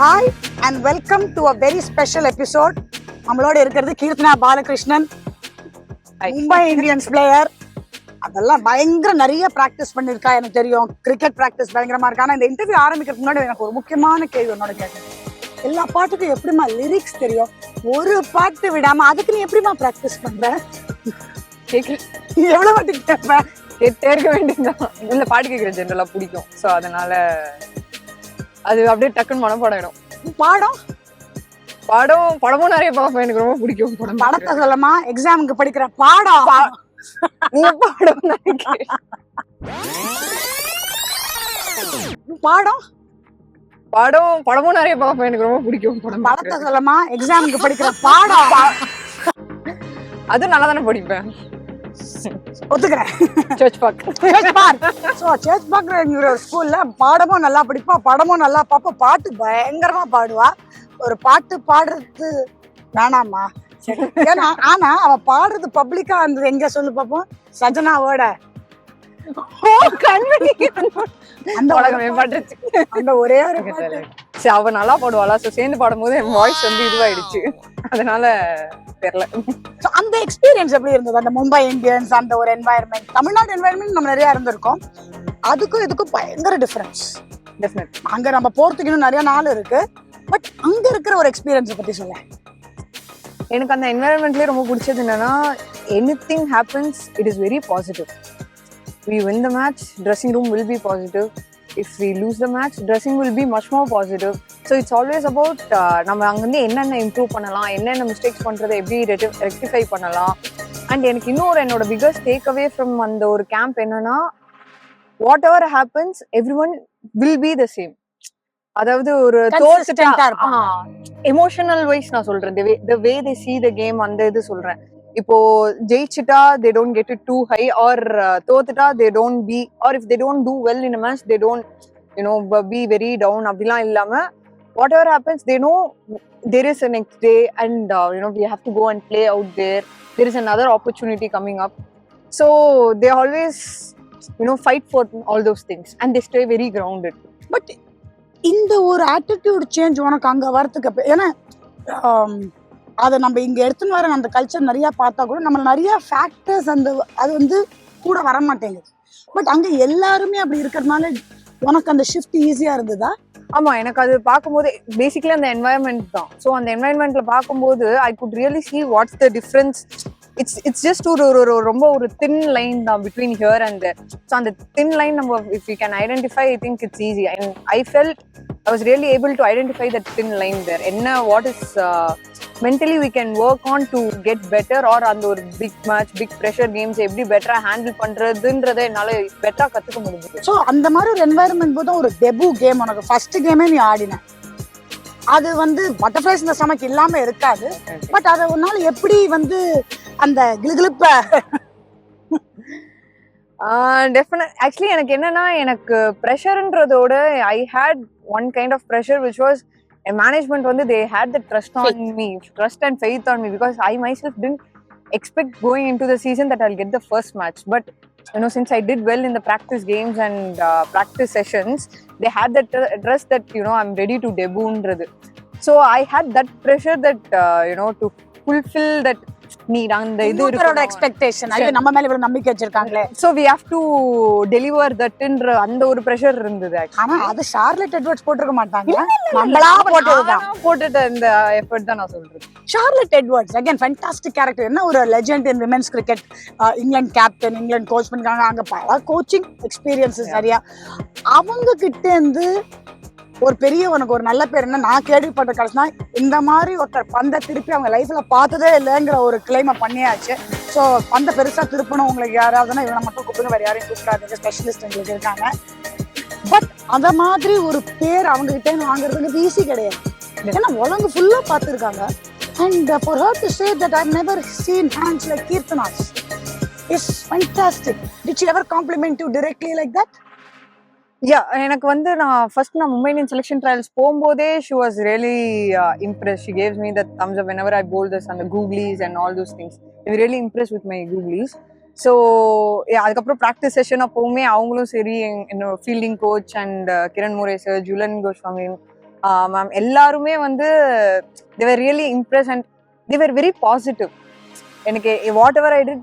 Hi and welcome to a very special episode. நம்மளோட இருக்கிறது Keerthana Balakrishnan, Mumbai Indians player. அதெல்லாம் பயங்கர நிறைய பிராக்டிஸ் பண்ணிருக்கா, எனக்கு தெரியும். கிரிக்கெட் பிராக்டிஸ் பயங்கரமா இருக்கு. ஆனா இந்த இன்டர்வியூ ஆரம்பிக்கிறதுக்கு முன்னாடி எனக்கு ஒரு முக்கியமான கேள்வி உன்னோட கேட்கணும். எல்லா பாட்டுக்கும் எப்படிமா லிரிக்ஸ் தெரியும்? ஒரு பாட்டு விடாம அதுக்கு நீ எப்படிமா பிராக்டிஸ் பண்ற? எவ்வளவு வாட்டி கேட்ப? கேட்டே இருக்க வேண்டியதுதான். இல்ல பாட்டு கேட்கறது ஜென்ரலா பிடிக்கும். சோ அதனால அது அப்படியே டக்குன்னு மனப்பாடம் ஆயிடும். படமும் நிறைய பார்ப்பேன், எனக்கு ரொம்ப பிடிக்கும். படத்தை சொல்லமா? எக்ஸாமுக்கு படிக்கிற பாடம் நீங்க படமும் நிறைய பார்ப்பேன், எனக்கு ரொம்ப பிடிக்கும். படத்தை சொல்லமா? எக்ஸாமுக்கு படிக்கிற பாடம் அது நல்லா தானே படிப்பேன். ஒத்துக்கிறேன். ஸ்கூல்ல பாடமும் நல்லா படிப்பா, படமும் நல்லா பாப்பா, பாட்டு பயங்கரமா பாடுவா. ஒரு பாட்டு பாடுறது வேணாமா? ஏன்னா ஆனா அவ பாடுறது பப்ளிக்கா இருந்தது எங்க சொல்லு பாப்போம்? சஜனாவோட அந்த உலகமே பாட்டுச்சு. அந்த ஒரே ஒரு சரி, அவ நல்லா பாடுவாளா? சோ சேர்ந்து பாடும்போது என் வாய்ஸ் வந்து இதுவாயிடுச்சு. அதனால தெரியல. அந்த எக்ஸ்பீரியன்ஸ் எப்படி இருந்தது? அந்த மும்பை இந்தியன்ஸ், அந்த ஒரு என்வாயர்மெண்ட், தமிழ்நாடு என்வாயர்மெண்ட் நம்ம நிறைய இருந்திருக்கோம். அதுக்கும் இதுக்கும் பயங்கர டிஃபரன்ஸ். அங்க நம்ம போறதுக்கு இன்னும் நிறைய நாள் இருக்கு. பட் அங்க இருக்கிற ஒரு எக்ஸ்பீரியன்ஸ் பத்தி சொல்ல. எனக்கு அந்த என்வாயர்மெண்ட்லயே ரொம்ப பிடிச்சது என்னன்னா, anything happens, it is very positive. We win the match, dressing room will be positive. If we lose the match, dressing will be much more positive. So it's always about நம்ம அங்க வந்து என்னென்ன இம்ப்ரூவ் பண்ணலாம், என்னென்ன mistakes பண்றதை எப்படி rectify பண்ணலாம். And எனக்கு இன்னொரு என்னோட பிகஸ்ட் டேக் அவே ஃப்ரம் அந்த ஒரு கேம்ப் என்னன்னா, what ever happens everyone will be the same. அதாவது ஒரு எமோஷனல் வைஸ் நான் சொல்றேன், the way they see the game, அந்த இது சொல்றேன். இப்போ ஜெயிச்சிட்டா they don't get it too high, or தோத்துட்டா they don't be, or if they don't do well in a match they don't be very down. அப்படிலாம் இல்லாம whatever happens they know there is a next day, and we have to go and play out there. There is another opportunity coming up. So they always fight for all those things and they stay very grounded. But இந்த ஒரு attitude change உனக்கு அங்க வரதுக்கு, ஏன்னா அதை நம்ம இங்க எடுத்துன்னு வர அந்த கல்ச்சர் நிறைய பார்த்தா கூட நம்ம நிறைய ஃபேக்டர்ஸ் அந்த அது வந்து கூட வர மாட்டேங்குது. பட் அங்க எல்லாருமே அப்படி இருக்கிறதுனால உனக்கு அந்த ஷிஃப்ட் ஈஸியா இருந்ததா? ஆமா, எனக்கு அது பார்க்கும்போது பேசிக்கலி அந்த என்வாயர்மெண்ட் தான். ஸோ அந்த என்வாயர்மெண்ட்ல பார்க்கும்போது I could really see what's the difference. It's just ஒரு ரொம்ப ஒரு தின் லைன் தான் between here and there. So அந்த தின் லைன் நம்ம if you can identify, I think it's easy. And I felt I was really able to identify that thin line there. என்ன what is mentally we can work on to get better, or அந்த ஒரு big match, big pressure games எப்படி பெட்டரா handle பண்றதுன்றதை என்னால பெட்டரா கத்துக்க முடிஞ்சது. So அந்த மாதிரி ஒரு என்வாயர்மெண்ட் போது ஒரு டெபு கேம், உனக்கு ஃபர்ஸ்ட் கேமே நீ ஆடின, அது வந்து பட்டர்ஃப்ளைஸ் இந்த சமக்கு இல்லாம இருக்காது. பட் அதை உன்னால எப்படி வந்து அந்த கிளுகிளுப்ப டெஃபினட் ஆக்சுவலி எனக்கு என்னன்னா, எனக்கு ப்ரெஷர்ன்றதோட I had one kind of pressure which was and management வந்து they had the trust on me, trust and faith on me, because I myself didn't expect going into the season that I'll get the first match. But since I did well in the practice games and practice sessions, they had that trust that I'm ready to debut ன்றது. So I had that pressure that to fulfill that need, அந்த இது ஒரு expectation. அது நம்ம மேல இவ்வளவு நம்பிக்கை வச்சிருக்காங்களே, so we have to deliver that ன்ற அந்த ஒரு பிரஷர் இருந்தது. ஆனா அது ஷார்லட் எட்வர்ட்ஸ் போட்டுக்க மாட்டாங்க, நம்மளா போட்டுட்ட இந்த எஃபர்ட் தான் நான் சொல்றேன். Charlotte Edwards again fantastic character. என்ன ஒரு legend in women's cricket, England captain, England coach பண்ணிருக்காங்க. அங்க பல கோச்சிங் எக்ஸ்பீரியன்சஸ் நிறைய. அவங்க கிட்ட இருந்து ஒரு பெரிய உனக்கு ஒரு நல்ல பேர் என்ன நான் கேள்விப்பட்ட கடைசினா, இந்த மாதிரி ஒருத்தர் பந்தை திருப்பி அவங்க லைஃப்ல பார்த்ததே இல்லைங்கிற ஒரு கிளைமை பண்ணியாச்சு. ஸோ பந்தை பெருசா திருப்பணும் உங்களுக்கு யாராவதுன்னா இவனை மட்டும் கூப்பிடுங்க, வேற யாரையும் கூப்பிடாதீங்க, ஸ்பெஷலிஸ்ட் எங்களுக்கு இருக்காங்க. பட் அந்த மாதிரி ஒரு பேர் அவங்க கிட்டே வாங்குறதுக்கு ஈஸி கிடையாது, ஏன்னா உலகம் ஃபுல்லா பார்த்துருக்காங்க. And for her to say that I never seen hands like Keerthana's is fantastic. Did she ever compliment you directly like that? எனக்கு வந்து நான் மும்பை இந்தியன் செலக்ஷன் ட்ரையல்ஸ் போகும்போதே she was really impressed. She gave me the thumbs up whenever I bowled this and the googlies and all those things. They were really impressed with my googlies. So அதுக்கப்புறம் practice session அப்போவுமே அவங்களும் சரி, என்னோட fielding coach and Kiran More sir, Jhulan Goswami, ma'am எல்லாருமே வந்து they were really impressed and they were very positive. எனக்கு whatever I did,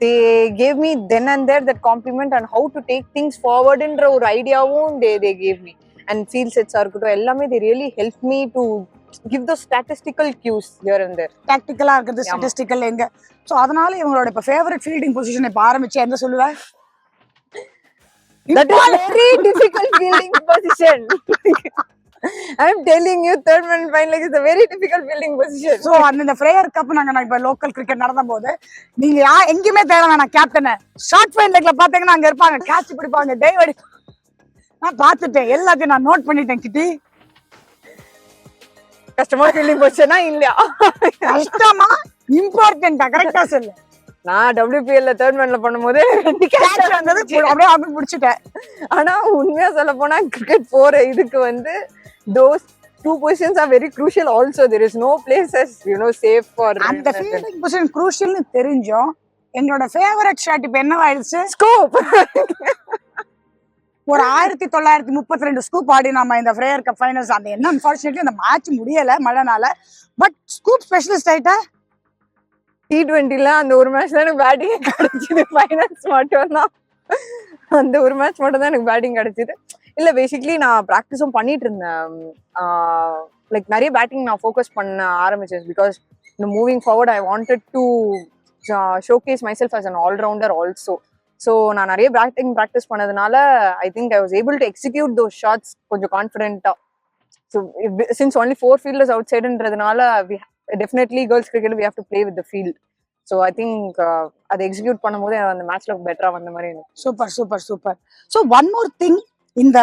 they gave me then and there that compliment and how to take things forward என்ற ஒரு ஐடியாவும் they gave me. And field sets இருக்கட்டும் எல்லாமே they really helped me to give those statistical cues here and there. டாக்டிக்கலா இருக்குது, statistical எங்க. So அதனால இவங்களோட இப்ப ஃபேவரட் ஃபீல்டிங் பொசிஷன் இப்ப ஆரம்பிச்சு எந்த சொல்லுவ? That is very difficult fielding position. I am telling you, third man fine leg is a very difficult fielding position. So அந்த ஃப்ரேயர் கப் நாங்க இப்ப லோக்கல் கிரிக்கெட் நடந்த போது நீங்க எங்கேயுமே தேட வேணாம் கேப்டனை. ஷார்ட் ஃபைன் லெக்ல பாத்தீங்கன்னா அங்க இருப்பாங்க, கேட்ச் பிடிப்பாங்க, டைவ் அடி. நான் பாத்துட்டேன், எல்லாத்தையும் நான் நோட் பண்ணிட்டேன். கிட்டி கஷ்டமா ஃபீல்டிங் பொசிஷனா இல்லையா? கஷ்டமா இம்பார்ட்டன்ட்டா கரெக்டா சொல்லு. நான் WPL தேர்ட் மேன்ல பண்ணும்போது கேட்ச் வந்தது அப்படியே அப்படி பிடிச்சிட்டேன். ஆனா உண்மையா சொல்ல போனா கிரிக்கெட் போற இதுக்கு வந்து those two positions are very crucial also. There is no place as safe for அந்த ஃபீல்டிங் பொசிஷன் crucialனு தெரிஞ்சோம். எங்களோட ஃபேவரட் ஷாட் இப்ப என்னவாயிடுச்சு? ஸ்கூப். ஒரு 1932 ஸ்கூப் ஆடி நாம இந்த ஃப்ரேயர் கப் ஃபைனல்ஸ். அந்த என்ன அன்பார்ச்சுனேட்லி அந்த மேட்ச் முடியல மழைனால. பட் ஸ்கூப் ஸ்பெஷலிஸ்ட் ஆயிட்டா. T20ல அந்த ஒரு மேட்ச்ல எனக்கு பேட்டிங் கிடைச்சது. ஃபைனல்ஸ் மட்டும் தான், அந்த ஒரு மேட்ச் மட்டும் தான் எனக்கு பேட்டிங் கிடைச்சது. இல்ல பேசிக்கலி நான் ப்ராக்டிஸும் பண்ணிட்டு இருந்தேன். லைக் நிறைய பேட்டிங் நான் ஃபோக்கஸ் பண்ண ஆரம்பிச்சேன். Because moving forward I wanted to showcase myself as an allrounder also. So நான் நிறைய பேட்டிங் ப்ராக்டிஸ் பண்ணதுனால I think I was able to execute those shots கொஞ்சம் கான்ஃபிடென்ட்டா. So since only 4 fielders out சைடுன்றதுனால definitely girls cricket we have to play with the field. So I think அதை execute பண்ணும்போது அந்த மேட்ச்ல பெட்டரா வந்த மாதிரி எனக்கு. Super super super. So one more thing, இந்த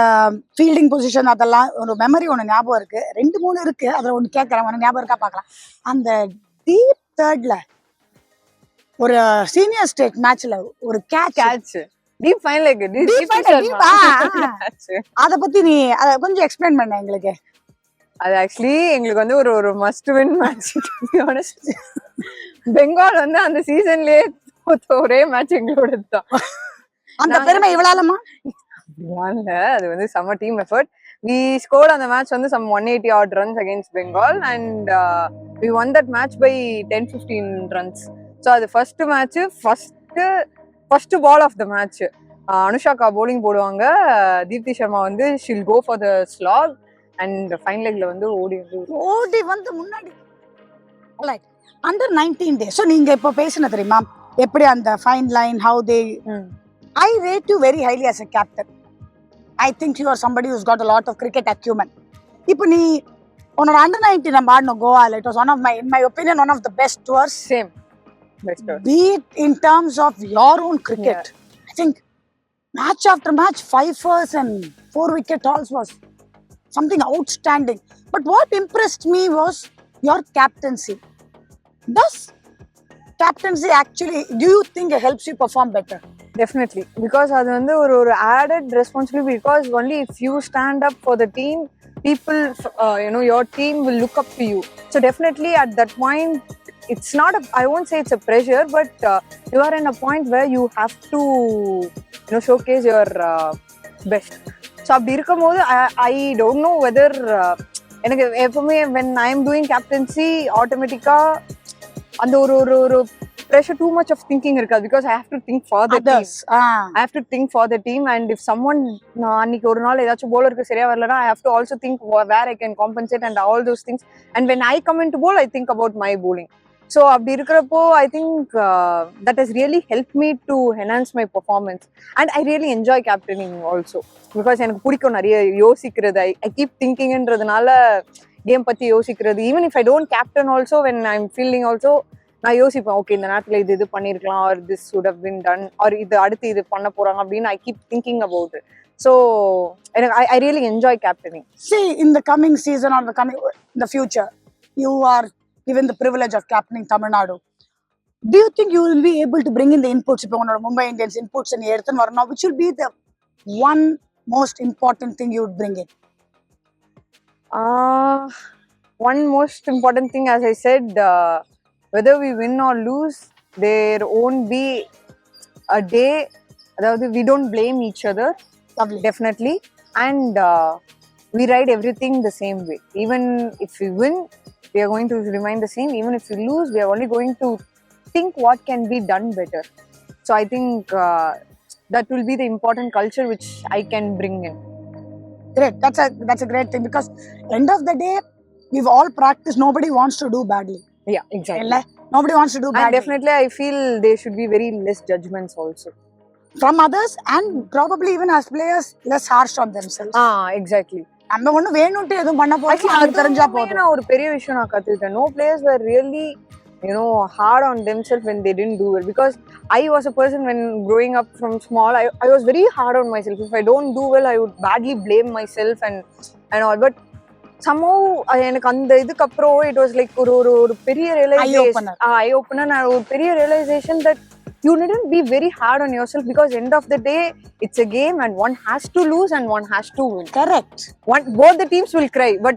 ஃபீல்டிங் பொசிஷன் அதெல்லாம் ஒரு மெமரி ஒன்று ஞாபகம் இருக்கு. 2-3 இருக்கு, அதில் ஒன்று கேட்கறேன், ஒன்று ஞாபகம் இருக்கா பார்க்கலாம். அந்த டீப் தேர்ட்ல ஒரு சீனியர் ஸ்டேட் மேட்ச்ல ஒரு கேட்ச் டீப் ஃபைன் லைக் அத பத்தி நீ அத கொஞ்சம் எக்ஸ்பிளைன் பண்ண எங்களுக்கு. அது ஆக்சுவலி எங்களுக்கு வந்து ஒரு மஸ்ட் வின் மேட்ச். பெங்கால் வந்து அந்த சீசன்லயே ஒரே மேட்ச் எங்களோட தான். அந்த பெருமை இவ்வளவுமா? அது வந்து செம்ம team effort. We scored on the match வந்து some 180 odd runs against Bengal and we won that match by 10-15 runs. So அது first match, first ball of the match அனுஷாக்கா bowling போடுவாங்க, தீப்தி சர்மா வந்து she'll go for the slog and fine லெக்ல வந்து ஓடி வந்து முன்னாடி under 19 days. So நீங்க இப்ப பேசின தெரியுமா எப்படி அந்த fine line how they I rate you very highly as a captain. I think you are somebody who's got a lot of cricket acumen. இப்போ நீ உன்னோட under 19 நம்ம ஆடணும் கோவால. It was one of my, in my opinion, one of the best tours. Same. Best tour. Be it in terms of your own cricket. Yeah. I think match after match, 5ers and 4 wicket hauls was something outstanding. But what impressed me was your captaincy. Does captaincy actually, do you think it helps you perform better? Definitely, because அது வந்து ஒரு added responsibility. Because only if you stand up for the team, people your team will look up to you. So definitely at that point it's not I won't say it's a pressure, but you are in a point where you have to showcase your best. So அப்படி இருக்கும்போது I don't know whether எனக்கு எப்பவுமே when I am doing captaincy automatically அந்த ஒரு pressure too much of thinking irukad, because I have to think for the others. Team. I have to think for the team, and if someone annikku oru naal edachu bowler ku seriya varalana, I have to also think where I can compensate and all those things. And when I come into bowl, I think about my bowling. So abdi irukrappo I think that has really helped me to enhance my performance, and I really enjoy captaining also because enakku pudikkum nariya yosikkiradhu. I keep thinking endradhanaala game பத்தி யோசிக்கிறது. even if I don't captain also, when I'm fielding also நான் யோசிப்பேன், okay இந்த நேரத்துல இது பண்ணிருக்கலாம், or this would have been done, or இது அடுத்து இது பண்ண போறாங்க அப்படின்னு I keep thinking about it. So I really enjoy captaining. See, in the coming season or the future, you are given the privilege of captaining Tamil Nadu. Do you think you will be able to bring in the inputs, இப்போ உன்னோட Mumbai Indians inputs and எடுத்துன்னு வரணும், which will be the one most important thing you would bring in? One most important thing, as I said, whether we win or lose, there won't be a day we don't blame each other. Lovely. Definitely. And we ride everything the same way. Even if we win, we are going to remain the same. Even if we lose, we are only going to think what can be done better. So I think that will be the important culture which I can bring in. Great. That's a great thing, because end of the day, we've all practiced. Nobody wants to do badly. Yeah, exactly. Ella? Nobody wants to do And badly definitely I feel there should be very less judgments also. from others, and probably even as players, less harsh on themselves. Exactly. நம்ம ஒண்ணு வேணும்ட்டு எதுவும் பண்ண போறோம், Actually, அவங்களுக்கு தெரிஞ்சா அதுவுமே போதும். நான் ஒரு பெரிய விஷயம் நான் கத்துக்கிட்டேன். No players were really, hard on themselves when they didn't do well. Because I was a person when growing up from small, I was very hard on myself. If I don't do well, I would badly blame myself and all. But somehow எனக்கு அந்த இதுக்கு அப்புறம் it was like ஒரு பெரிய realization, eye opener, and ஒரு பெரிய realization that you needn't be very hard on yourself, because end of the day it's a game and one has to lose and one has to win. Correct. Both the teams will cry, but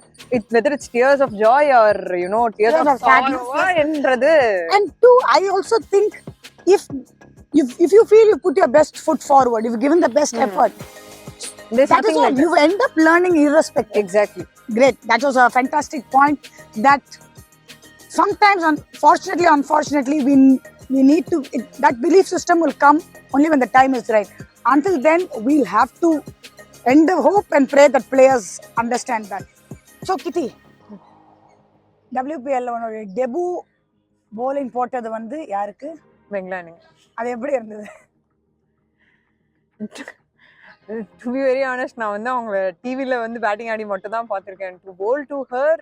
whether it's tears of joy or tears of sadness. Sorrow. And two, I also think if you feel you put your best foot forward, you've given the best effort, There's that is nothing all. like You end up learning irrespective. Exactly. Great. That was a fantastic point. That sometimes, unfortunately, we need to. That belief system will come only when the time is right. Until then, we'll have to end the hope and pray that players understand that. So, Kitty, WPL உன்னோட debut bowling போட்டது வந்து யாருக்கு? பெங்களூர். அது எப்படி இருந்தது? To be very honest, நான் வந்து அவங்க டிவில வந்து பேட்டிங் ஆடி மட்டும் தான் பார்த்திருக்கேன். To bowl to her,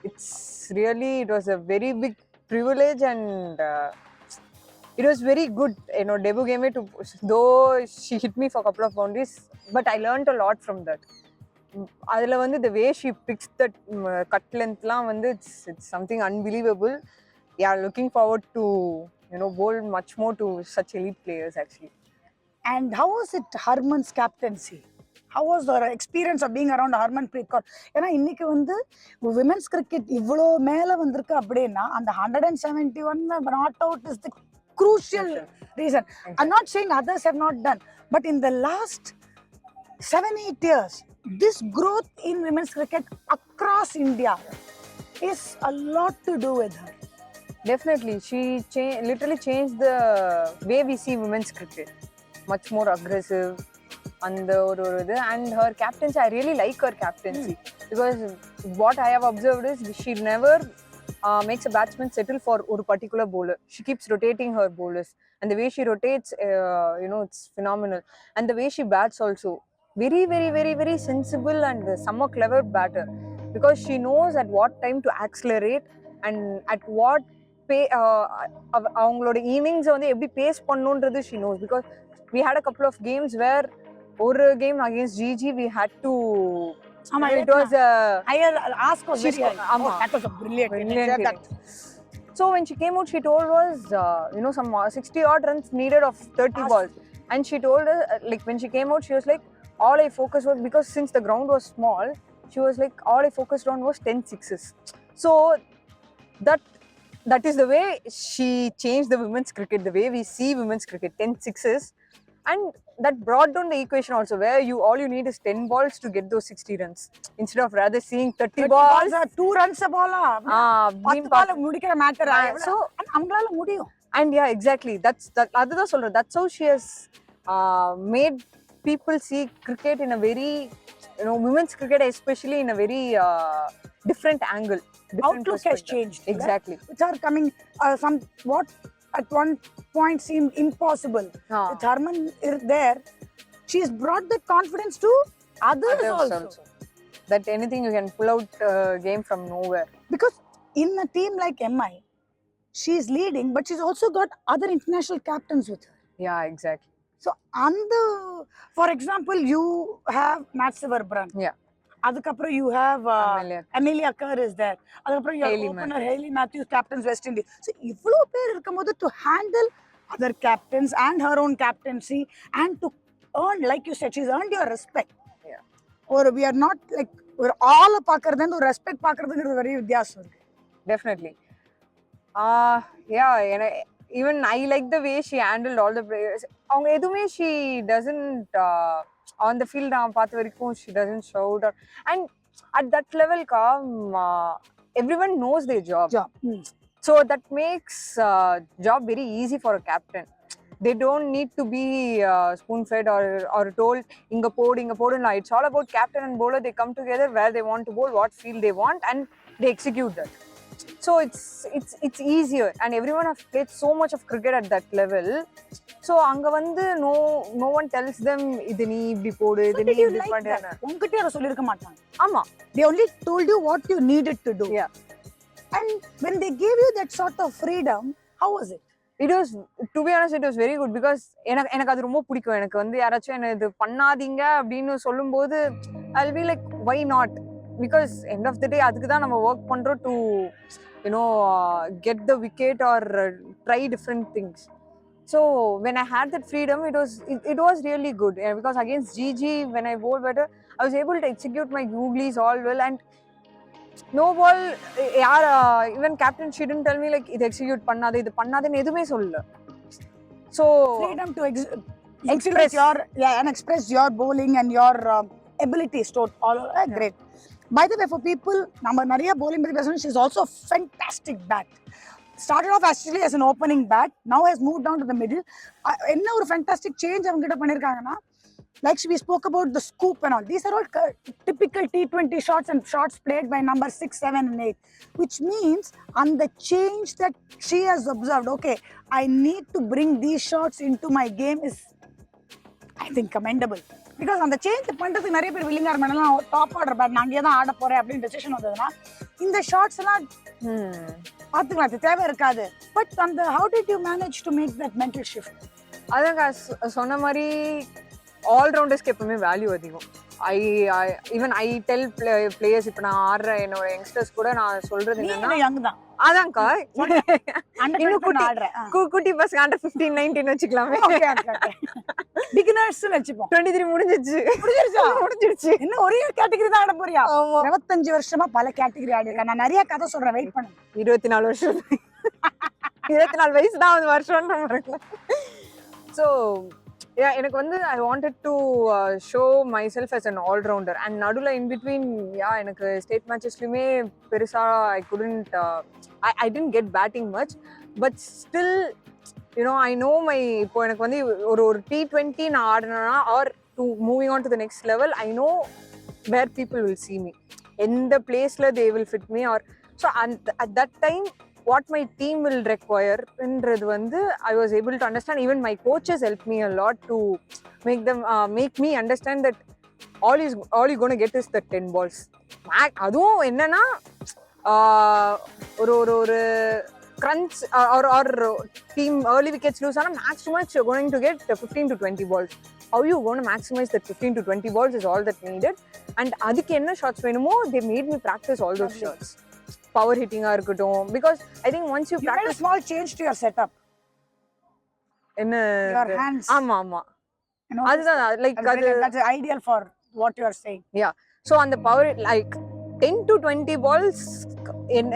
it was a very big privilege, and it was very good. Debut game though she hit me for a couple of boundaries, but I learned a lot from that. அதுல வந்து the way she picks that cut length லாம் வந்து it's something unbelievable. Yeah, looking forward to bowl much more to such elite players actually. And how was it Harman's captaincy? How was the experience of being around Harmanpreet Kaur? ஏன்னா இன்னைக்கு வந்து women's cricket இவ்வளோ மேல வந்திருக்கு அப்படின்னா அந்த 171 not out is the crucial reason. I'm not saying others have not done, but in the last 7-8 years, this growth in women's cricket across India is a lot to do with her. Definitely, she literally changed the way we see women's cricket. Much more aggressive, and her captaincy, I really like her captaincy, because what I have observed is she never makes a batsman settle for a particular bowler. She keeps rotating her bowlers, and the way she rotates, it's phenomenal. And the way she bats also, very very very very sensible and some clever batter, because she knows at what time to accelerate and at what அவங்களோட innings வந்து எப்படி base பண்ணனும்ன்றது she knows. Because we had a couple of games where ஒரு game against GG we had to it was ask was very that was a brilliant. So when she came out, she told us some 60 odd runs needed of 30 balls, and she told us like when she came out she was like, all I focused was, because since the ground was small, she was like, all I focused on was 10 sixes. So that is the way she changed the women's cricket, the way we see women's cricket, 10 sixes. And that brought down the equation also, where all you need is 10 balls to get those 60 runs, instead of rather seeing 30 balls 2 runs a ball 10 ball முடிக்கிற matter. So அவங்களால முடியும். And yeah, exactly, அதுதான் சொல்றேன், that's how she has made people see cricket in a very women's cricket especially in a very different angle. Outlook has changed. Exactly. Which are coming what at one point seemed impossible. With Harman there, she has brought that confidence to others also. That anything you can pull out game from nowhere. Because in a team like MI, she is leading, but she's also got other international captains with her. Yeah, exactly. So for example, you have Matsivar Brand. Yeah. அதுக்கப்புறம் you have Amelia Kerr is there. அதுக்கப்புறம் your opener Hayley Matthews captains West Indies. So இவ்வளோ பேர் இருக்கும்போது to handle other captains and her own captaincy and to earn, like you said, she's earned your respect. Yeah. Or we are not like we're all பார்க்கறது and respect பார்க்கறதுங்கிறது very வித்தியாசம் இருக்கு. Definitely. Yeah, even I like the way she handled all the players. அவங்க எதுவுமே she doesn't on the field நான் பார்த்த வரைக்கும் she doesn't shout, and at that level everyone knows their job. So that makes job very easy for a captain. They don't need to be spoon fed or told inga podu. It's all about captain and bowler. They come together where they want to bowl, what field they want, and they execute that. So it's easier, and everyone have played so much of cricket at that level. So anga vandu no one tells them idu nee ipdi podu idu nee ipdi pandana ungkiட்ட யார சொல்லிருக்க மாட்டாங்க. ஆமா, they only told you what you needed to do. Yeah. And when they gave you that sort of freedom, how was it? It was, to be honest, it was very good because எனக்கு அது ரொம்ப பிடிக்கும். எனக்கு வந்து யாராச்சும் என்ன இது பண்ணாதீங்க அப்படின்னு சொல்லும்போது I'll be like, why not? Because end of the day அதுக்கு தான் நம்ம ஒர்க் பண்றோம் to get the wicket or try different things. So when I had that freedom, it was really good. Because against GG, when I bowled better, I was able to execute my googlies all well, and no ball even captain, she didn't tell me like idu execute pannada idu pannadenu edume solla. So freedom to express your and express your bowling and your abilities to all great. By the way, for people number nariya bowling person, she is also a fantastic bat. Started off actually as an opening bat, now has moved down to the middle. Enna or fantastic change avanga kitta pannirukanga na, like we spoke about the scoop and all, these are all typical T20 shots and shots played by number 6, 7 and 8, which means on the change that she has observed, okay, I need to bring these shots into my game is, I think, commendable. Because on the change பண்றதுக்கு நிறைய பேர் வில்லிங்கா இருப்பாங்க, top order bad நான் அங்கேயே தான் ஆட போறேன் அப்படின்னு டெசிஷன் வந்ததுன்னா இந்த ஷாட்ஸ் எல்லாம் பார்த்துக்கலாம், அது தேவை இருக்காது. பட் அந்த how did you manage to make that mental shift? அதாங்க சொன்ன மாதிரி ஆல்ரவுண்டர்ஸ்க்கு எப்பவுமே வேல்யூ அதிகம். I tell players, இப்ப நான் ஆடுற என்னோட யங்ஸ்டர்ஸ் கூட நான் சொல்றது என்னன்னா, அதான்க்கா குட்டி பசங்க அண்டர் 15, 19 வச்சுக்கலாமே, பிகினர்ஸ் வச்சுப்போம். 23 முடிஞ்சிருச்சு. இன்னும் ஒரே கேட்டகரி தான் ஆட போறியா? 25 வருஷமா பல கேட்டகரி ஆடி இருக்கேன். நான் நிறைய கதை சொல்றேன், வெயிட் பண்ணு. 24 வருஷம் 24 வயசு தான் வருஷம். So yeah, எனக்கு வந்து I wanted to show myself as an all-rounder, and நடுல in between எனக்கு ஸ்டேட் மேட்சஸ்லயுமே பெருசா I couldn't I didn't get batting much, but still I know my, இப்போ எனக்கு வந்து ஒரு T20 நான் ஆடுனா or to moving on to the next level, I know where people will see me, எந்த பிளேஸ்ல they will fit me, or so at that time what my team will require endradhu vandu I was able to understand. Even my coaches helped me a lot to make me understand that all you going to get is the 10 balls. adum enna na ஒரு crunch or team early wickets lose ana max to much you're going to get 15 to 20 balls. How you going to maximize that 15 to 20 balls is all that needed, and adukku enna shots venumo they made me practice all those shots. Power hitting ஆ இருக்கட்டும், because I think once you practice, made a small change to your setup. என்ன your hands, ஆமா அதுதான் like that's ideal for what you are saying. Yeah, so on the power like 10 to 20 balls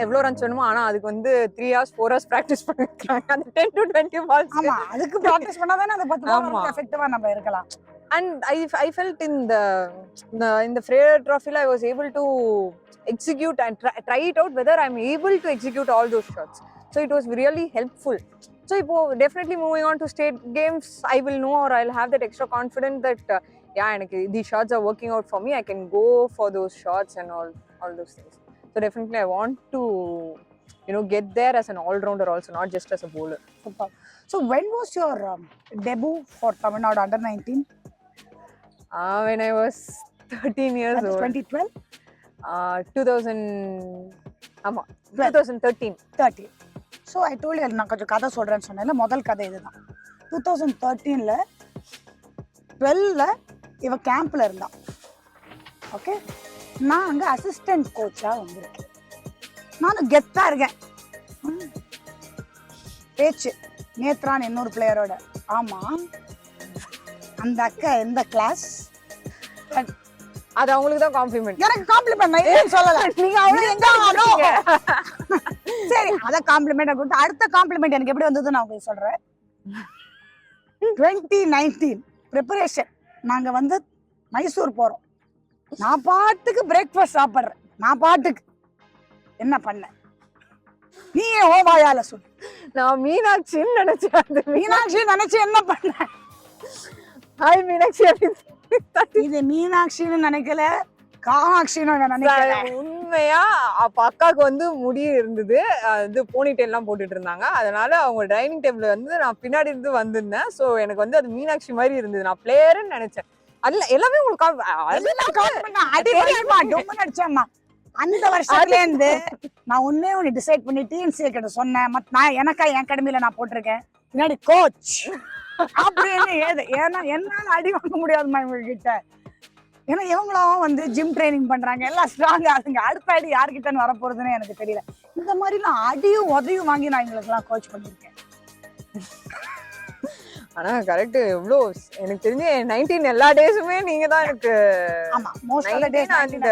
எவ்வளோ runs வேணுமோ, ஆனா அதுக்கு வந்து 3 hours 4 hours practice பண்ணிருக்காங்க அந்த 10 to 20 balls. ஆமா, அதுக்கு பிராக்டிஸ் பண்ணாதானே அந்த 10 பால் எஃபெக்டிவா நம்ம இருக்கலாம். And I felt in the Fraser Trophy I was able to execute and try it out whether I'm able to execute all those shots. So it was really helpful. So definitely moving on to state games, I will know, or I'll have that extra confidence that these shots are working out for me. I can go for those shots and all those things. So definitely I want to get there as an all-rounder also, not just as a bowler. Super. So when was your debut for Tamil Nadu under 19? When I was 13 years old. 2012? 2013. So I told you நான் கொஞ்சம் கதை சொல்றேன்னு சொன்னேன்ல, முதல் கதை இதுதான். 2013ல 12ல இவ கேம்ப்ல இருந்தா. ஓகே, நான் அங்க அசிஸ்டன்ட் கோச்சா வந்திருக்கேன். நானும் கெத்தா இருக்கேன். பேச்சு நேத்ரான் இன்னொரு பிளேயரோட. ஆமா, அந்த அக்கா எந்த கிளாஸ்? அது அவங்களுக்கு தான் காம்ப்ளிமெண்ட். எனக்கு காம்ப்ளிமெண்ட் நான் ஏன் சொல்லல, நீங்க அவளே எங்க ஆனோங்க. சரி, அத காம்ப்ளிமெண்ட் கொடுத்து அடுத்த காம்ப்ளிமெண்ட் எனக்கு எப்படி வந்தது நான் உங்களுக்கு சொல்றேன். 2019 preparation நாங்க வந்து மைசூர் போறோம். நான் பாட்டுக்கு பிரேக்ஃபாஸ்ட் சாப்பிடுறேன், நான் பாட்டுக்கு என்ன பண்ண நீ ஓவாயால சொல்லு. நான் மீனாட்சின்னு நினைச்சேன். மீனாட்சி நினைச்சு என்ன பண்ண? ஹாய் மீனாட்சி. இது மீனாட்சின்னு நினைக்கல, காமாட்சின்னு நினைக்கல. உண்மையா அப்ப அக்காவுக்கு வந்து முடி இருந்தது, இது போனிடெயில் எல்லாம் போட்டுட்டு இருந்தாங்க. அதனால அவங்க டைனிங் டேபிள் வந்து நான் பின்னாடி இருந்து வந்திருந்தேன். சோ எனக்கு வந்து அது மீனாட்சி மாதிரி இருந்தது. நான் பிளேயர்னு நினைச்சேன். அதுல எல்லாமே உங்களுக்கு அந்த வருஷத்துல இருந்து நான் ஒண்ணு டிசைட் பண்ணி டிஎன்சி கிட்ட சொன்னேன். நான் எனக்கா என் கடமையில நான் போட்டிருக்கேன் பின்னாடி கோச் அப்படின்னு. ஏன்னா என்னால அடி வாங்க முடியாதுமா இவங்க கிட்ட. ஏன்னா இவங்களும் வந்து ஜிம் ட்ரைனிங் பண்றாங்க, எல்லாம் ஸ்ட்ராங்கா. அதுங்க அடுத்த அடி யார்கிட்ட வர போறதுன்னு எனக்கு தெரியல. இந்த மாதிரி நான் அடியும் உதவியும் வாங்கி நான் எங்களுக்கு எல்லாம் கோச் பண்ணிருக்கேன். ஆனா கரெக்ட். எவ்வளோ எனக்கு தெரிஞ்சு 19 எல்லா டேஸுமே நீங்க தான் எனக்கு. ஆமா, மோஸ்ட் ஆஃப் தி டேஸ் அந்த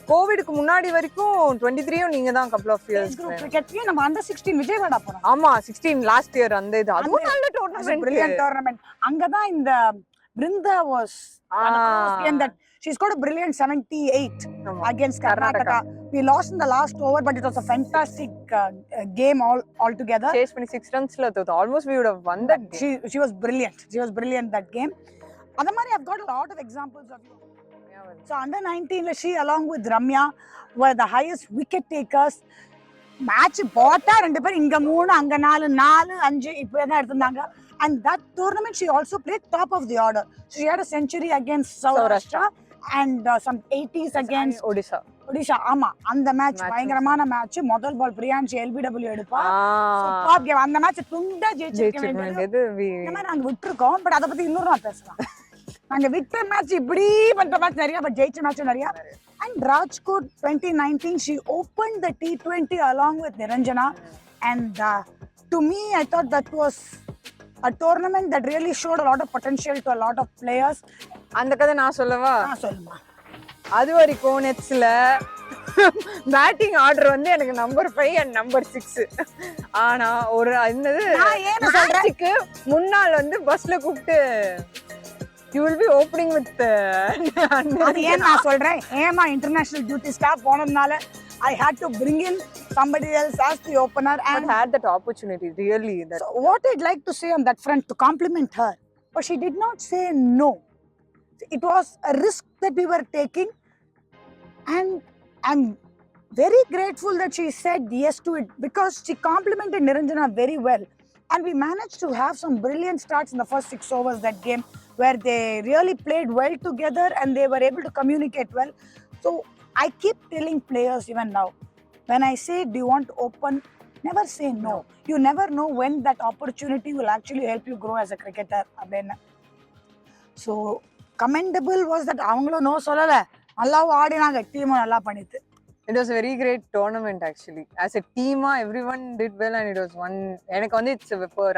கோவிட்க்கு முன்னாடி வரைக்கும் 23யும் நீங்க தான் கப்புள் ஆஃப் இயர்ஸ் கிரிக்கெட்லயே நம்ம அண்டர் 16 விஜயவாடா போறோம். ஆமா 16 லாஸ்ட் இயர் அந்த இது அதுவும் நல்ல டோர்னமென்ட், பிரில்லியன்ட் டோர்னமென்ட். அங்க தான் இந்த Brinda was and that she scored a brilliant 78 against Karnataka. We lost in the last over, but it was a fantastic game all together. Chase 26 runs la though almost we would have won that game. She was brilliant. She was brilliant that game. Adamari I've got a lot of examples of you. So under 19 she along with Ramya were the highest wicket takers. Match போட்டா ரெண்டு பேர் இங்க 3 அங்க 4 4 5 இப்படி தான் எடுத்துட்டாங்க. And that tournament she also played top of the order. She had a century against Saurashtra and some 80s against Odisha. ஆமா, அந்த மேட்ச் பயங்கரமான மேட்ச். முதல் பால் பிரியான்சி LBW எடுப்பா. Super game. அந்த மேட்ச் துண்டா ஜெயிச்சிருக்க வேண்டியது நாங்க விட்டுருக்கோம். பட் அத பத்தி இன்னொரு நான் பேசலாம். நாங்க விட்ட மேட்ச் இப்படி பண்ற மேட்ச் நிறைய, பட் ஜெயிச்ச மேட்ச் நிறைய. And Rajkot 2019 she opened the T20 along with Niranjana, and to me I thought that was a tournament that really showed a lot of potential to a lot of players. அந்த கதை நான் சொல்லவா? சொல்லுமா. அது வரைக்கும் நெட்ஸ்ல batting order வந்து எனக்கு number 5 and number 6. ஆனா ஒரு என்னது மேட்ச்க்கு முன்னாள் வந்து பஸ்ல கூப்பிட்டு you will be opening with அது ஏன் நான் சொல்றேன், ஏமா இன்டர்நேஷனல் டியூட்டி ஸ்டாஃப் போனதுனால I had to bring in somebody else as the opener and had that opportunity really. That so what I'd like to say on that front to compliment her, but she did not say no. It was a risk that we were taking, and I'm very grateful that she said yes to it, because she complimented Niranjana very well, and we managed to have some brilliant starts in the first 6 overs that game, where they really played well together and they were able to communicate well. So I keep telling players even now, when I say do you want to open, never say no. You never know when that opportunity will actually help you grow as a cricketer. So commendable was that avangalo no sollala, alla aadinaanga, team nalla panithu. It was a very great tournament actually. As a team, everyone did well, and it was one. எனக்கு வந்து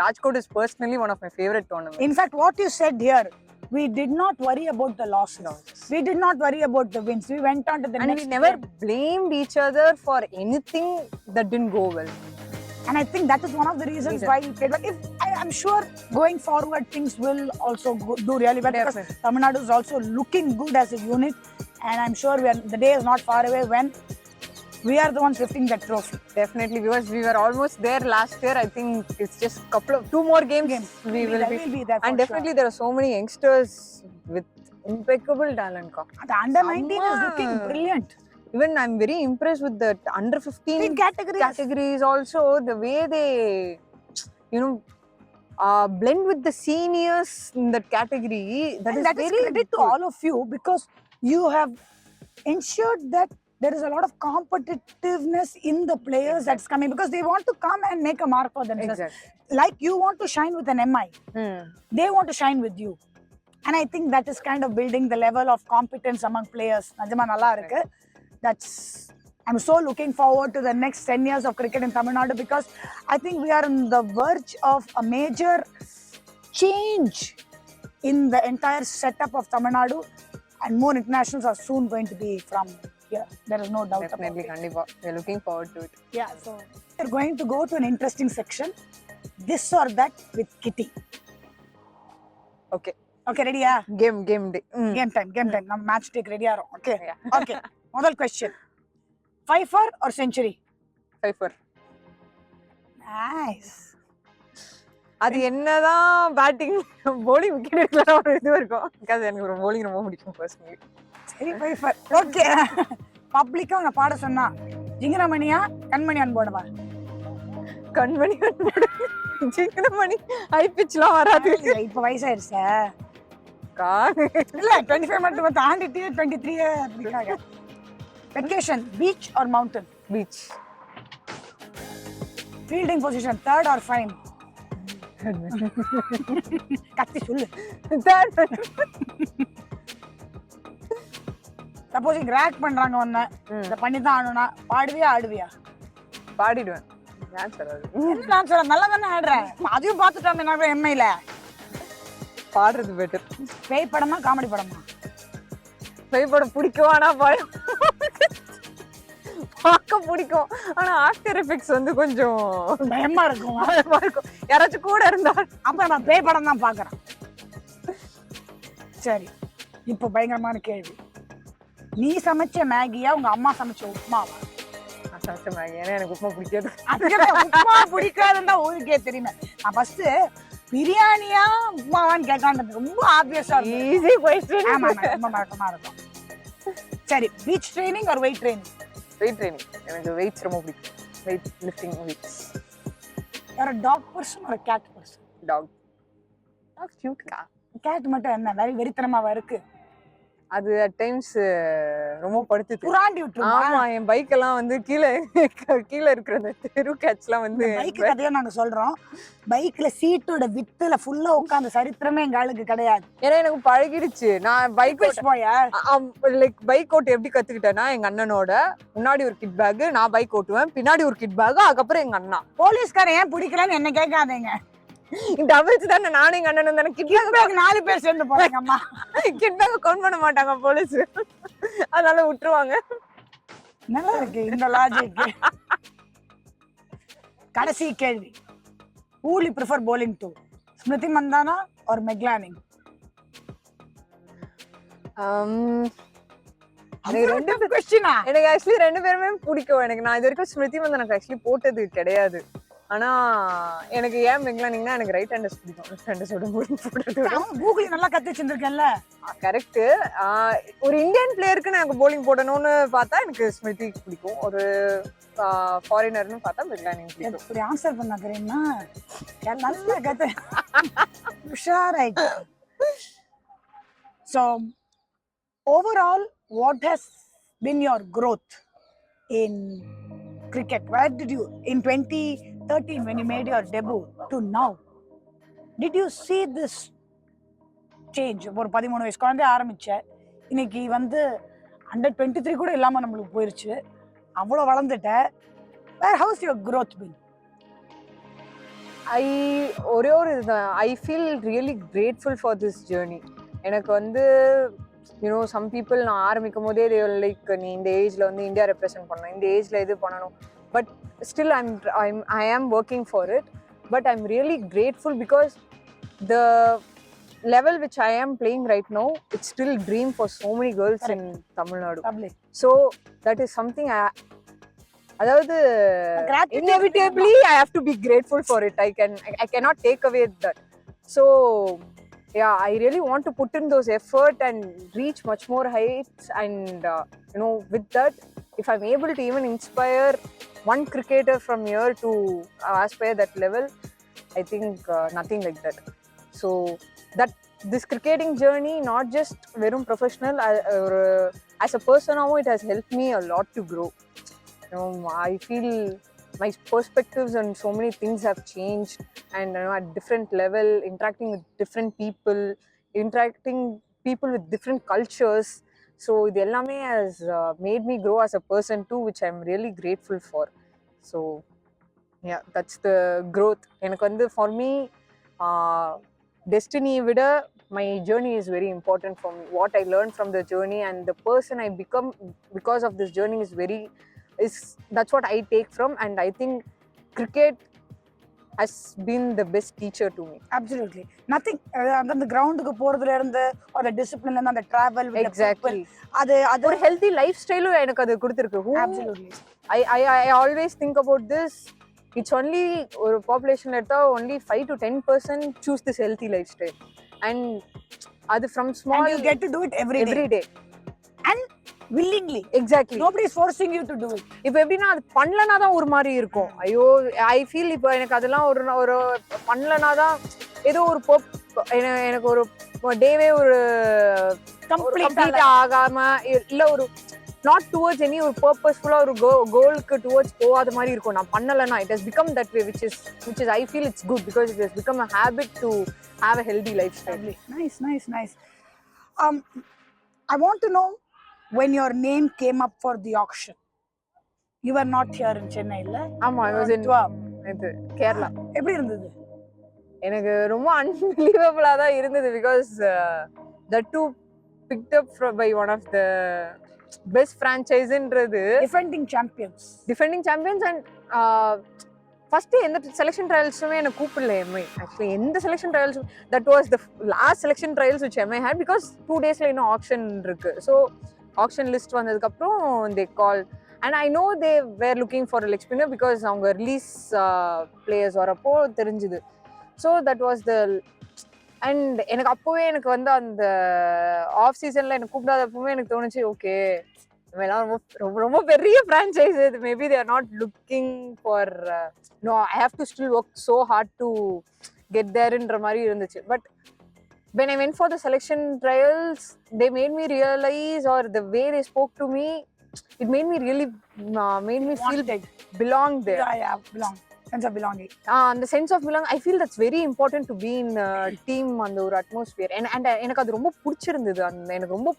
Rajkot is personally one of my favorite tournaments. In fact, what you said here, we did not worry about the losses. We did not worry about the wins. We went on to the and next. And we never game. blamed each other for anything that didn't go well. And I think that is one of the reasons why we played. But I'm sure going forward things will also do really well. Definitely. Because Tamil Nadu is also looking good as a unit, and I'm sure the day is not far away when we are the ones lifting that trophy. Definitely, because we were almost there last year. I think it's just two more games. We will be there. And definitely sure. There are so many youngsters with impeccable talent. The under 19 is looking brilliant. Even I'm very impressed with the under 15 categories also. The way they, blend with the seniors in that category. That is very credit to all of you, because you have ensured that there is a lot of competitiveness in the players that's coming, because they want to come and make a mark for themselves. Like you want to shine with an MI, they want to shine with you, and I think that is kind of building the level of competence among players. Najama nalla irukku. I'm so looking forward to the next 10 years of cricket in Tamil Nadu, because I think we are on the verge of a major change in the entire setup of Tamil Nadu, and more internationals are soon going to be from here. There is no doubt. Definitely, Kandipa. We are looking forward to it. Yeah, so we're going to go to an interesting section, this or that with Kitty. Okay. Okay ரெடியா? Game day. Game time. நம்ம match டேக் ரெடியா இருக்கோம். Okay okay. முதல் question. 5 or century? 5. Nice. அது என்னதான் batting bowling wicket எடுக்கலாம் ஒரு இது இருக்கும். because எனக்கு ஒரு bowling ரொம்ப பிடிக்கும் personally. சரி 5. ஓகே. பப்ளிக்கா உன்னை பாட சொன்னா ஜிங்கனமணியா கண்மணியான் போடவா? கண்மணி ஜிங்கனமணி ஹை பிட்ச்லாம் வராது. இப்ப வயசாயிருச்சா? காணு இல்ல 25 மட்டும் தாண்டிட்டு 23 அப்படிக்காக. Vacation beach or mountain? Beach. Fielding position third or fine? கத்தி சொல்லு. தேர்ட். சப்போஸ் கிராக் பண்றாங்க ஒண்ணு இத பண்ணி தான் ஆடணும்னா பாடுவியா ஆடுவியா? பாடிடுவேன். டான்ஸ் வராது. என்ன டான்ஸ் வர நல்லா தானே ஆடுறேன். அதையும் பார்த்துட்டோம் நான் எம்ஐல. பாடுறது பெட்டர். பேய் படமா காமெடி படமா? பேய் படம் பிடிக்கும் ஆனா பயம் பார்க்க பிடிக்கும் ஆனா ஆஃப்டர் எஃபெக்ட்ஸ் வந்து கொஞ்சம் பயமா இருக்கும். யாராச்சும் கூட இருந்தா அப்ப நான் பேய் படம் தான் பாக்குறேன். சரி இப்போ பயங்கரமான கேள்வி. நீ சமைச்ச மேகியா உங்க அம்மா சமைச்ச உப்புமாவா? நான் சமைச்ச மேகி. ஏன்னா எனக்கு உப்புமா பிடிக்காது. உப்புமா பிடிக்காதுன்னு தான் ஊருக்கே தெரியுமே. நான் ஃபர்ஸ்ட் பிரியாணியா உப்புமாவான்னு கேட்கான்றது ரொம்ப ஆப்வியஸா இருக்கு. Easy question. ஆமா ரொம்ப மறக்கமா இருக்கும். சரி beach training or weight training? Weight training. எனக்கு வெயிட்ஸ் ரொம்ப பிடிக்கும். Weight lifting weights. யார dog person or cat person? Dog. Dog cute. Cat மட்டும் என்ன very வெறித்தனமாவா இருக்கு? அது at times ரொம்ப படுத்துது. புராண்டி விட்டுருமா? ஆமா என் பைக் எல்லாம் வந்து கீழ இருக்கிற அந்த தெரு கேட்ச்லாம் வந்து பைக் கதையா நாங்க சொல்றோம். பைக்ல சீட்டோட வித்துல ஃபுல்லா உட்கார்ந்த சரித்திரமே எங்க ஆளுக்கு கிடையாது. ஏன்னா எனக்கு பழகிடுச்சு. நான் பைக் போயா லைக் பைக் ஓட்ட எப்படி கத்துக்கிட்டேன்னா எங்க அண்ணனோட முன்னாடி ஒரு கிட் பேக், நான் பைக் ஓட்டுவேன், பின்னாடி ஒரு கிட் பேக், அதுக்கப்புறம் எங்க அண்ணா. போலீஸ்காரன் ஏன் பிடிக்கலன்னு என்ன கேட்காதீங்க. டபுள்ஸ் தானே நானும் எங்க அண்ணனும் தானே. கிட் பேக் 4 பேர் சேர்ந்து போறாங்க அம்மா. கிட் பேக் கவுண்ட் பண்ண மாட்டாங்க போலீஸ். அதனால விட்டுருவாங்க. நல்லா இருக்கு இந்த லாஜிக். கடைசி கேள்வி. Who will you prefer bowling to? Smriti Mandhana or Meg Lanning? எனக்கு ஆக்சுவலி 2 பேருமே பிடிக்கும். எனக்கு நான் இது வரைக்கும் ஸ்மிருதி மந்தானாக்கு ஆக்சுவலி போட்டது கிடையாது. ஆனா எனக்கு ஏன் மெக்லானிங்னா எனக்கு ரைட் ஹேண்டர்ஸ் பிடிக்கும். லெஃப்ட் ஹேண்டர்ஸோட bowling போடுறது. கூகுள் நல்லா கத்து வச்சிருக்கேன்ல. கரெக்ட். ஒரு இந்தியன் பிளேயருக்கு எனக்கு bowling போடணும்னு பார்த்தா எனக்கு ஸ்மிருதி பிடிக்கும். ஒரு ஃபாரினர்னு பார்த்தா மெக்லானிங் பிடிக்கும். இப்படி ஆன்சர் பண்ணா தெரியுமா? நல்லா கத்து உஷாராயிட்டு. So overall what has been your growth in cricket? Where did you in 2013 when you made your debut to now? Did you see this change? ஒரு 13 வயசு குழந்தை ஆரம்பிச்ச இன்னைக்கு வந்து under 23 கூட இல்லாம நம்மளுக்கு போயிருச்சு. அவ்வளவு வளர்ந்துட்ட. Where how's your growth been? ஒரே ஒரு இதுதான். I feel really grateful for this journey. எனக்கு வந்து some people நான் ஆரம்பிக்கும் போதே லைக் நீ இந்த ஏஜ்ல வந்து இந்தியா ரெப்ரசென்ட் பண்ணணும், இந்த ஏஜ்ல இது பண்ணணும். But still I am working for it. But I'm really grateful because the level which I am playing right now, it's still dream for so many girls in Tamil Nadu. So that is something அதாவது inevitably I have to be grateful for it. I cannot take away that. So yeah, I really want to put in those effort and reach much more heights. And with that, if I'm able to even inspire one cricketer from here to aspire that level, I think nothing like that. So that this cricketing journey, not just verum professional, as a person now, it has helped me a lot to grow. I feel my perspectives on so many things have changed, and at different level, interacting with different people with different cultures. So இது எல்லாமே has made me grow as a person too, which I'm really grateful for. So yeah, that's the growth. எனக்கு வந்து for me destiny விட my journey is very important for me. What I learned from the journey and the person I become because of this journey that's what I take from. And I think cricket has been the best teacher to me. Absolutely. Nothing. அந்த கிரவுண்டுக்கு போறதுல இருந்து அந்த டிசிப்ளின்ல இருந்து அந்த travel with Exactly. அது ஒரு healthy lifestyle எனக்கு அது கொடுத்திருக்கு. Absolutely. I always think about this. It's only ஒரு population எடுத்தா only 5 to 10% choose this healthy lifestyle. And அது from small and you get to do it every day. And willingly. Exactly. Nobody is forcing you to do it. இப்போ எப்படின்னா அது பண்ணலனா தான் ஒரு மாதிரி இருக்கும். ஐயோ ஐ ஃபீல் இப்போ எனக்கு அதெல்லாம் ஒரு பண்ணலனா தான் ஏதோ ஒரு எனக்கு ஒரு டேவே ஒரு கம்ப்ளீட் ஆகாம இல்ல ஒரு நாட் டுவர்ட்ஸ் எனி ஒரு பர்பஸ்ஃபுல்லா ஒரு கோலுக்கு டுவர்ட்ஸ் போகாத மாதிரி இருக்கும். நான் பண்ணலனா it has become that way which is I feel it's good because it has become a habit to have a healthy lifestyle. Nice. I want to know when your name came up for the auction. You were not here in Chennai, illa? ஆமா, I was in Kerala. எப்படி இருந்தது? எனக்கு ரொம்ப unbelievable-ஆ தான் இருந்தது because the two picked up by one of the best franchise-ன்றது defending champions and first எந்த selection ட்ரையல்ஸுமே எனக்கு கூப்பிடல எம்ஐ. ஆக்சுவலி எந்த selection trials that was the last selection trials which MI had because 2 daysல இன்னும் ஆக்ஷன் இருக்கு. ஸோ ஆக்ஷன் லிஸ்ட் வந்ததுக்கப்புறம் they call and I know they were looking for leg spinner because அவங்க ரிலீஸ் பிளேயர்ஸ் வரப்போ தெரிஞ்சுது. So that was the and எனக்கு அப்போவே எனக்கு வந்து அந்த ஆஃப் சீசன்ல எனக்கு கூப்பிடாதப்பவே எனக்கு தோணுச்சு ஓகே ரொம்ப ரொம்ப பெரிய franchise. Maybe they are not looking for no I have to still work so hard to get there ன்ற மாதிரி இருந்துச்சு. But when I went for the selection trials they made me realize or the way they spoke to me it made me really made me feel belong there. Yeah, belong. Sense of belonging. The sense of belonging I feel that's very important to be in team அந்த ஒரு atmosphere and எனக்கு அது ரொம்ப பிடிச்சிருந்தது. எனக்கு ரொம்ப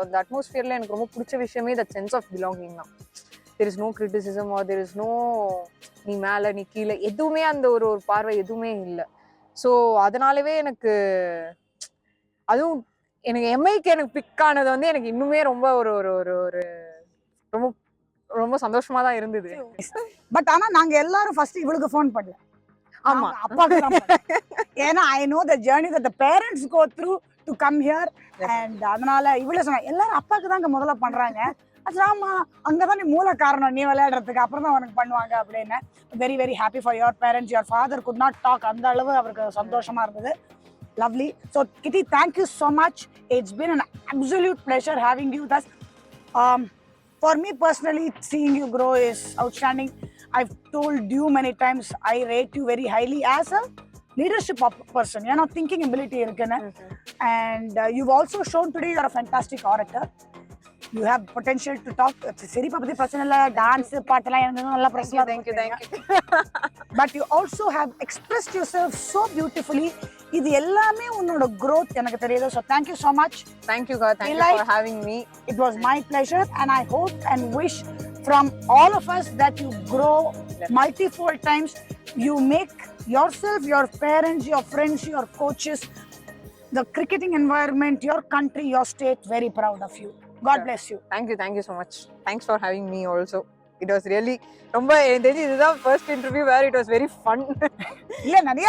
அந்த atmosphereல எனக்கு ரொம்ப பிடிச்ச விஷயமே that sense of belonging தான். There is no criticism or there is no நீ மேல நீ கீழே எதுவுமே அந்த ஒரு பார்வை எதுவுமே இல்லை. ஸோ அதனாலவே எனக்கு அதுவும் எனக்கு எம்ஐக்கு எனக்கு பிக் ஆனது வந்து எனக்கு இன்னுமே ரொம்ப ஒரு ஒரு ஒரு ஒரு ரொம்ப ரொம்ப சந்தோஷமா தான் இருந்தது. பட் ஆனா நாங்க எல்லாரும் ஃபர்ஸ்ட் இவளுக்கு ஃபோன் பண்ணல. ஆமா, அப்பாக்கு தான் ஏன்னா I know the journey that the parents go through to come here and அதனால இவளே சொன்னா எல்லாரும் அப்பாக்கு தாங்க முதல்ல பண்றாங்க. ஆமா அங்கதான் நீ மூல காரணம் நீ விளையாடுறதுக்கு அப்புறம் தான் உனக்கு பண்ணுவாங்க அப்படின்னு. Very very happy for your parents. Your father could not talk. அந்த அளவு அவருக்கு சந்தோஷமா இருந்தது. Lovely. So Kitty thank you so much. It's been an absolute pleasure having you with us. For me personally, seeing you grow is outstanding. I've told you many times, I rate you very highly as a leadership person. You know, thinking ability. And you've also shown today you're a fantastic orator. You have potential to talk. Seri papati personal dance paatala nalla personal. Thank you. But you also have expressed yourself so beautifully. இது எல்லாமே உன்னோட growth எனக்கு தெரியுது. So thank you so much. Thank you God. Thank you for having me. It was my pleasure and I hope and wish from all of us that you grow multifold times. You make yourself, your parents, your friends, your coaches, the cricketing environment, your country, your state very proud of you. God bless you. Thank you so much. Thanks for having me also. It was really ரொம்ப தெரிஞ்சு இதுதான் first interview where it was very fun. இல்ல நிறைய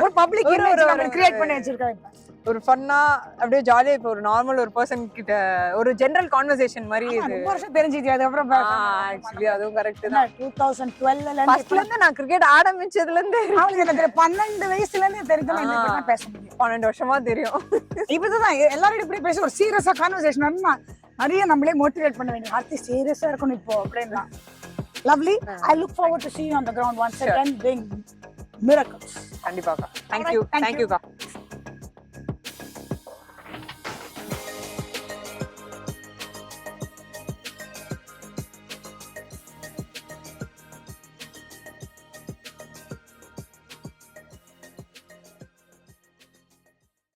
ஒரு public image நம்ம create பண்ணி வச்சிருக்காங்க. ஒரு ஃபன்னா அப்படியே ஜாலியா இப்போ ஒரு நார்மல் ஒரு பர்சன் கிட்ட ஒரு ஜெனரல் கான்வர்சேஷன் மாதிரி இது ரொம்ப வருஷம் தெரிஞ்சிச்சு. அது அப்புறம் ஆக்சுவலி அதுவும் கரெக்ட் தான். 2012ல ஃபர்ஸ்ட்ல இருந்து நான் கிரிக்கெட் ஆரம்பிச்சதுல இருந்து அவங்களுக்கு எனக்கு 12 வயசுல இருந்து தெரிஞ்சு நான் என்ன பேச முடியும். 12 வருஷமா தெரியும். இப்பதான் எல்லாரும் இப்படி பேசி ஒரு சீரியஸா கான்வர்சேஷன் வந்து நிறைய நம்மளே மோட்டிவேட் பண்ண வேண்டிய அடுத்து சீரியஸா இருக்கணும் இப்போ அப்படின்னா. Lovely. I look forward to see you on the ground once again doing miracles. கண்டிப்பாக. Thank you.